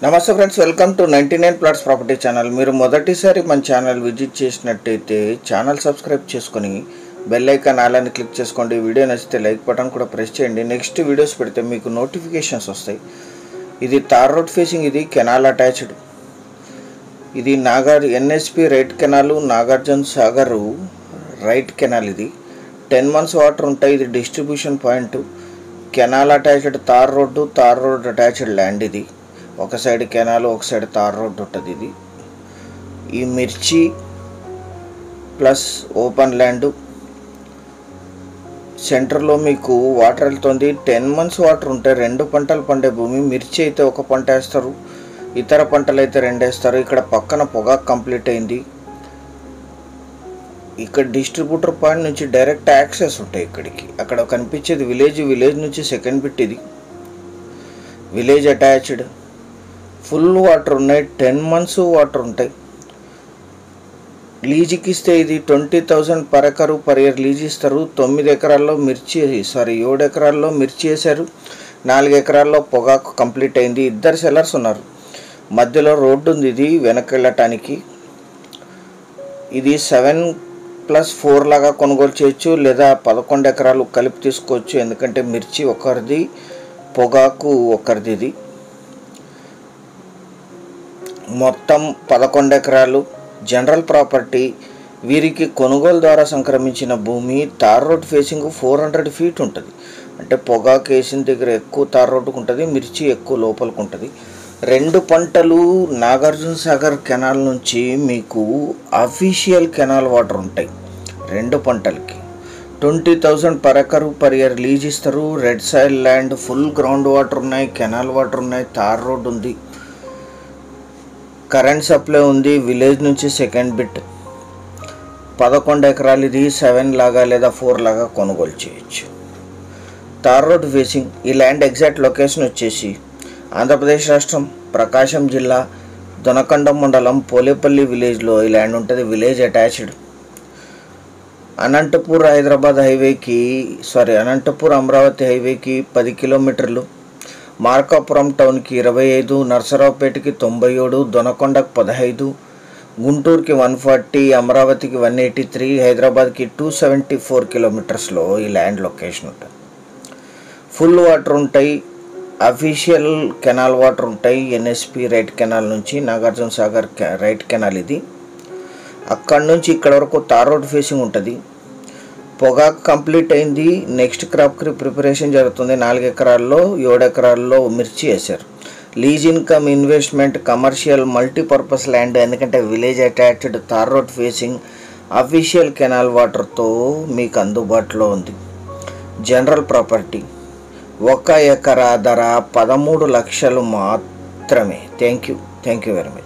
నమస్తే friends, welcome to 99 plots property channel. మీరు మొదటిసారి మన ఛానల్ విజిట్ చేసినట్టయితే ఛానల్ సబ్స్క్రైబ్ చేసుకొని బెల్ ఐకాన్ ఆల్ క్లిక్ చేసుకోండి. వీడియో నచ్చితే లైక్ బటన్ కూడా ప్రెస్ చేయండి. నెక్స్ట్ వీడియోస్ పెడితే మీకు నోటిఫికేషన్స్ వస్తాయి. ఇది తార్ రోడ్ ఫేసింగ్, ఇది కెనాల్ అటాచ్డ్. ఇది NSP right canal, Nagarjuna Sagar right canal. ఇది 10 months వాటర్ ఉంటాయి. ఇది distribution point. Canal attached tar road attached land. ఇది ఒక సైడ్ కెనాల్, ఒక సైడ్ తార్ రోడ్ ఉంటుంది. ఇది ఈ మిర్చి ప్లస్ ఓపెన్ ల్యాండ్. సెంటర్లో మీకు వాటర్ వెళ్తుంది. 10 months వాటర్ ఉంటాయి. 2 పంటలు పండే భూమి. మిర్చి అయితే 1 పంట వేస్తారు, ఇతర పంటలు అయితే 2 వేస్తారు. ఇక్కడ పక్కన పొగాకు కంప్లీట్ అయింది. ఇక్కడ డిస్ట్రిబ్యూటర్ పాయింట్ నుంచి డైరెక్ట్ యాక్సెస్ ఉంటాయి ఇక్కడికి. అక్కడ కనిపించేది విలేజ్ నుంచి సెకండ్ బిట్. ఇది విలేజ్ అటాచ్డ్. ఫుల్ వాటర్ ఉన్నాయి. 10 months వాటర్ ఉంటాయి. లీజుకి ఇస్తే ఇది 20,000 per acre per year lease ఇస్తారు. 9 ఎకరాల్లో మిర్చి 7 ఎకరాల్లో మిర్చి వేశారు. 4 ఎకరాల్లో పొగాకు కంప్లీట్ అయింది. 2 సెల్లర్స్ ఉన్నారు. మధ్యలో రోడ్డు ఉంది. ఇది వెనక్కి వెళ్ళటానికి. ఇది 7+4 లాగా కొనుగోలు చేయొచ్చు, లేదా 11 ఎకరాలు కలిపి తీసుకోవచ్చు. ఎందుకంటే మిర్చి ఒకరిది, పొగాకు ఒకరిది. ఇది మొత్తం 11 ఎకరాలు జనరల్ ప్రాపర్టీ. వీరికి కొనుగోలు ద్వారా సంక్రమించిన భూమి. తార్ రోడ్ ఫేసింగ్ 400 feet ఉంటుంది. అంటే పొగాకు వేసిన దగ్గర ఎక్కువ తార్ రోడ్డుకు ఉంటుంది, మిర్చి ఎక్కువ లోపలికి ఉంటుంది. 2 పంటలు నాగార్జున సాగర్ కెనాల్ నుంచి మీకు అఫీషియల్ కెనాల్ వాటర్ ఉంటాయి. 2 పంటలకి 20,000 per acre per year lease ఇస్తారు. Red soil land, full ground water ఉన్నాయి, కెనాల్ వాటర్ ఉన్నాయి, తార్ రోడ్ ఉంది, కరెంట్ సప్లై ఉంది. విలేజ్ నుంచి సెకండ్ బిట్. 11 ఎకరాలు. ఇది 7 లాగా లేదా 4 లాగా కొనుగోలు చేయొచ్చు. తార్ రోడ్ ఫేసింగ్. ఈ ల్యాండ్ ఎగ్జాక్ట్ లొకేషన్ వచ్చేసి ఆంధ్రప్రదేశ్ రాష్ట్రం, ప్రకాశం జిల్లా, దొనకొండ మండలం, పోలేపల్లి విలేజ్లో ఈ ల్యాండ్ ఉంటుంది. Village attached. అనంతపూర్ అమరావతి హైవేకి 10 kilometers. మార్కాపురం టౌన్కి 25, నర్సరావుపేటకి 97, దొనకొండకు 15, గుంటూరుకి 140, అమరావతికి 183, హైదరాబాద్కి 274 kilometersలో ఈ ల్యాండ్ లొకేషన్ ఉంటుంది. ఫుల్ వాటర్ ఉంటాయి. అఫీషియల్ కెనాల్ వాటర్ ఉంటాయి. ఎన్ఎస్పి రైట్ కెనాల్ నుంచి నాగార్జున సాగర్ రైట్ కెనాల్. ఇది అక్కడి నుంచి ఇక్కడ వరకు తార్ రోడ్ ఫేసింగ్ ఉంటుంది. పొగాకు కంప్లీట్ అయింది. నెక్స్ట్ క్రాప్కి ప్రిపరేషన్ జరుగుతుంది. 4 ఎకరాల్లో 7 ఎకరాల్లో మిర్చి వేశారు. Lease income, investment, commercial, multipurpose land. ఎందుకంటే village attached, tar road facing, official canal వాటర్తో మీకు అందుబాటులో ఉంది. General property. 1 ఎకరా ధర 13 లక్షలు మాత్రమే. Thank you very much.